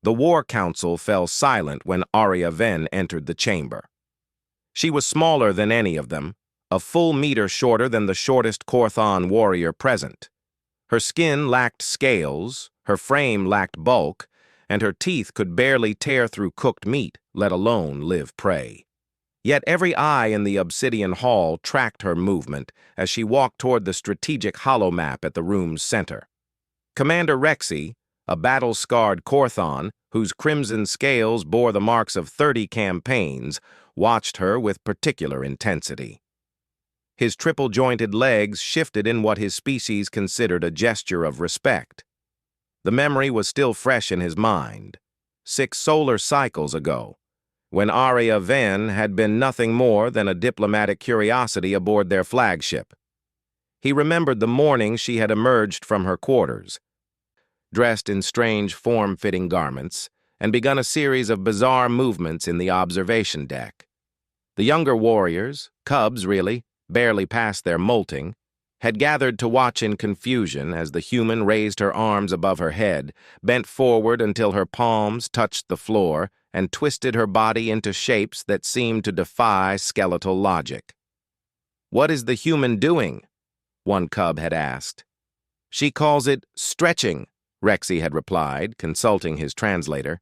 The War Council fell silent when Arya Ven entered the chamber. She was smaller than any of them, a full meter shorter than the shortest Korthon warrior present. Her skin lacked scales, her frame lacked bulk, and her teeth could barely tear through cooked meat, let alone live prey. Yet every eye in the obsidian hall tracked her movement as she walked toward the strategic holomap at the room's center. Commander Rexy, a battle-scarred Korthon whose crimson scales bore the marks of 30 campaigns, watched her with particular intensity. His triple-jointed legs shifted in what his species considered a gesture of respect. The memory was still fresh in his mind, 6 solar cycles ago, when Arya Ven had been nothing more than a diplomatic curiosity aboard their flagship. He remembered the morning she had emerged from her quarters, dressed in strange form-fitting garments, and begun a series of bizarre movements in the observation deck. The younger warriors, cubs really, barely past their molting, had gathered to watch in confusion as the human raised her arms above her head, bent forward until her palms touched the floor, and twisted her body into shapes that seemed to defy skeletal logic. "What is the human doing?" one cub had asked. "She calls it stretching," Rexy had replied, consulting his translator.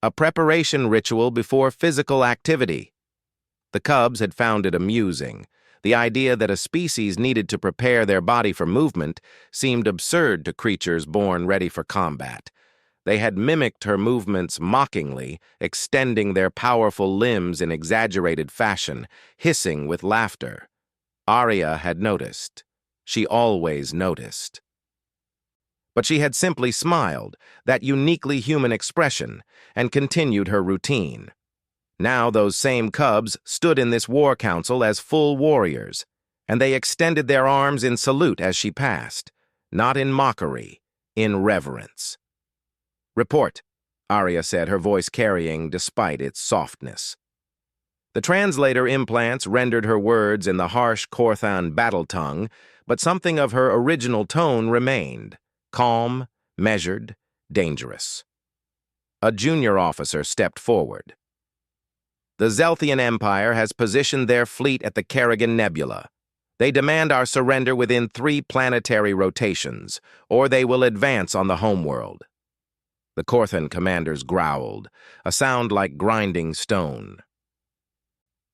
"A preparation ritual before physical activity." The cubs had found it amusing. The idea that a species needed to prepare their body for movement seemed absurd to creatures born ready for combat. They had mimicked her movements mockingly, extending their powerful limbs in exaggerated fashion, hissing with laughter. Arya had noticed. She always noticed. But she had simply smiled, that uniquely human expression, and continued her routine. Now those same cubs stood in this war council as full warriors, and they extended their arms in salute as she passed, not in mockery, in reverence. "Report," Arya said, her voice carrying despite its softness. The translator implants rendered her words in the harsh Korthon battle tongue, but something of her original tone remained, calm, measured, dangerous. A junior officer stepped forward. "The Zelthian Empire has positioned their fleet at the Kerrigan Nebula. They demand our surrender within 3 planetary rotations, or they will advance on the homeworld." The Korthon commanders growled, a sound like grinding stone.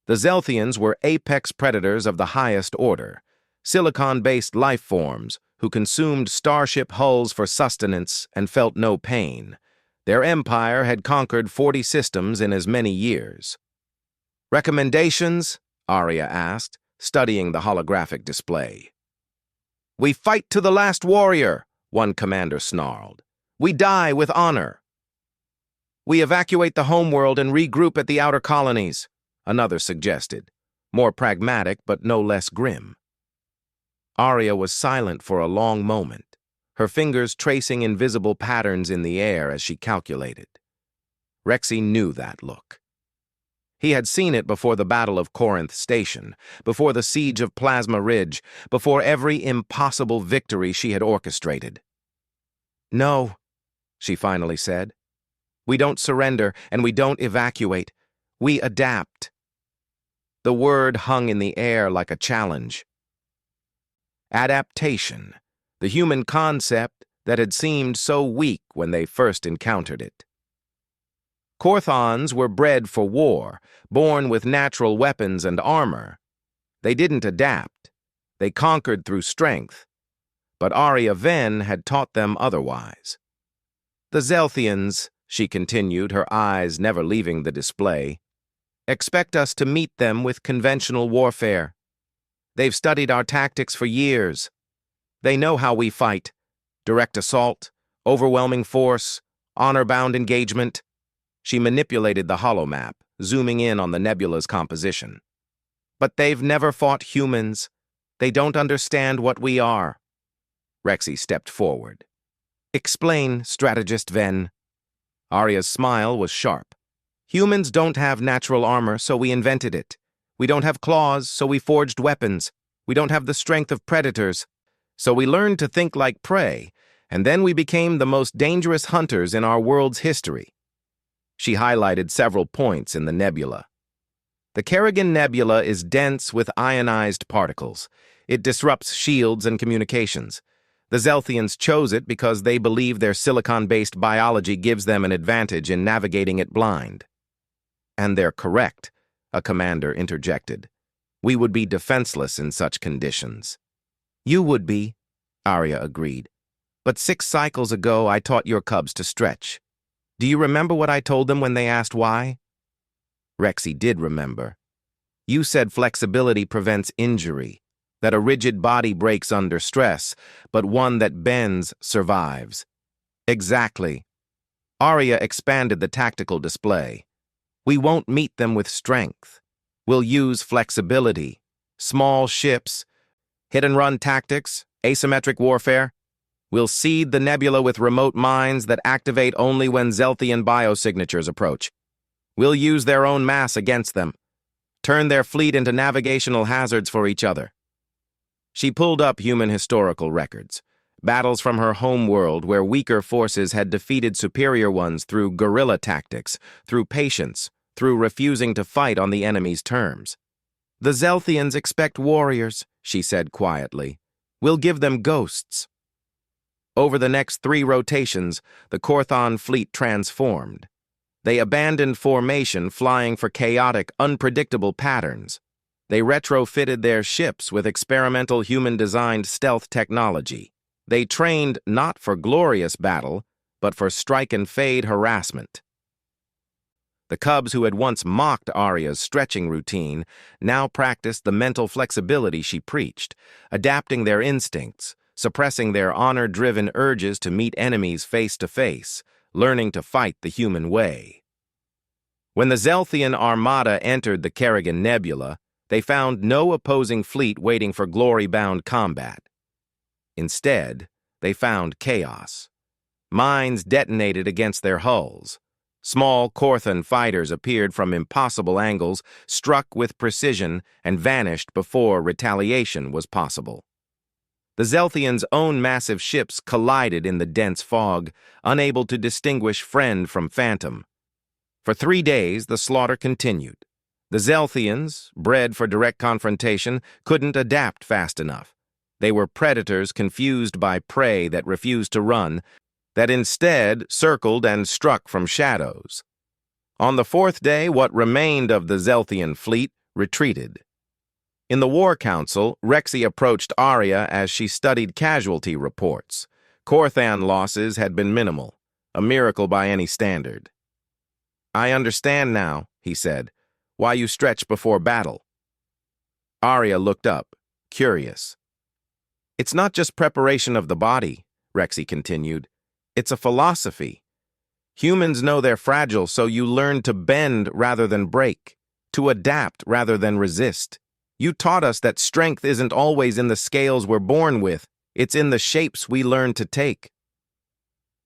The Zelthians were apex predators of the highest order, silicon-based life forms who consumed starship hulls for sustenance and felt no pain. Their empire had conquered 40 systems in as many years. "Recommendations?" Arya asked, studying the holographic display. "We fight to the last warrior," one commander snarled. "We die with honor." "We evacuate the homeworld and regroup at the outer colonies," another suggested, more pragmatic but no less grim. Arya was silent for a long moment, her fingers tracing invisible patterns in the air as she calculated. Rexy knew that look. He had seen it before the Battle of Corinth Station, before the Siege of Plasma Ridge, before every impossible victory she had orchestrated. "No," she finally said. "We don't surrender, and we don't evacuate. We adapt." The word hung in the air like a challenge. Adaptation, the human concept that had seemed so weak when they first encountered it. Korthons were bred for war, born with natural weapons and armor. They didn't adapt. They conquered through strength. But Arya Ven had taught them otherwise. "The Zelthians," she continued, her eyes never leaving the display, "expect us to meet them with conventional warfare. They've studied our tactics for years. They know how we fight: direct assault, overwhelming force, honor-bound engagement." She manipulated the holomap, zooming in on the nebula's composition. "But they've never fought humans. They don't understand what we are." Rexy stepped forward. "Explain, Strategist Ven." Arya's smile was sharp. "Humans don't have natural armor, so we invented it. We don't have claws, so we forged weapons. We don't have the strength of predators, so we learned to think like prey, And then we became the most dangerous hunters in our world's history. She highlighted several points in the nebula. The Kerrigan Nebula is dense with ionized particles. It disrupts shields and communications. The Zelthians chose it because they believe their silicon-based biology gives them an advantage in navigating it blind. And they're correct, a commander interjected. We would be defenseless in such conditions. You would be, Arya agreed. But 6 cycles ago I taught your cubs to stretch. Do you remember what I told them when they asked why? Rexy did remember. You said flexibility prevents injury, that a rigid body breaks under stress, but one that bends survives. Exactly. Arya expanded the tactical display. We won't meet them with strength. We'll use flexibility, small ships, hit-and-run tactics, asymmetric warfare. We'll seed the nebula with remote mines that activate only when Zelthian biosignatures approach. We'll use their own mass against them, turn their fleet into navigational hazards for each other. She pulled up human historical records, battles from her home world where weaker forces had defeated superior ones through guerrilla tactics, through patience, through refusing to fight on the enemy's terms. The Zelthians expect warriors, she said quietly. We'll give them ghosts. Over the next 3 rotations, the Korthon fleet transformed. They abandoned formation, flying for chaotic, unpredictable patterns. They retrofitted their ships with experimental human-designed stealth technology. They trained not for glorious battle, but for strike-and-fade harassment. The cubs who had once mocked Arya's stretching routine now practiced the mental flexibility she preached, adapting their instincts, suppressing their honor-driven urges to meet enemies face-to-face, learning to fight the human way. When the Zelthian armada entered the Kerrigan Nebula, they found no opposing fleet waiting for glory-bound combat. Instead, they found chaos. Mines detonated against their hulls. Small Korthon fighters appeared from impossible angles, struck with precision, and vanished before retaliation was possible. The Zelthians' own massive ships collided in the dense fog, unable to distinguish friend from phantom. For 3 days, the slaughter continued. The Zelthians, bred for direct confrontation, couldn't adapt fast enough. They were predators confused by prey that refused to run, that instead circled and struck from shadows. On the 4th day, what remained of the Zelthian fleet retreated. In the War Council, Rexy approached Arya as she studied casualty reports. Korthon losses had been minimal, a miracle by any standard. I understand now, he said, why you stretch before battle. Arya looked up, curious. It's not just preparation of the body, Rexy continued. It's a philosophy. Humans know they're fragile, so you learn to bend rather than break, to adapt rather than resist. You taught us that strength isn't always in the scales we're born with, it's in the shapes we learn to take.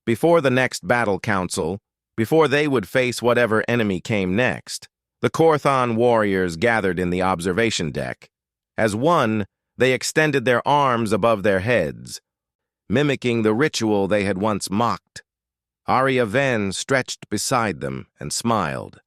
Before the next battle council, before they would face whatever enemy came next, the Korthon warriors gathered in the observation deck. As one, they extended their arms above their heads, mimicking the ritual they had once mocked. Arya Ven stretched beside them and smiled.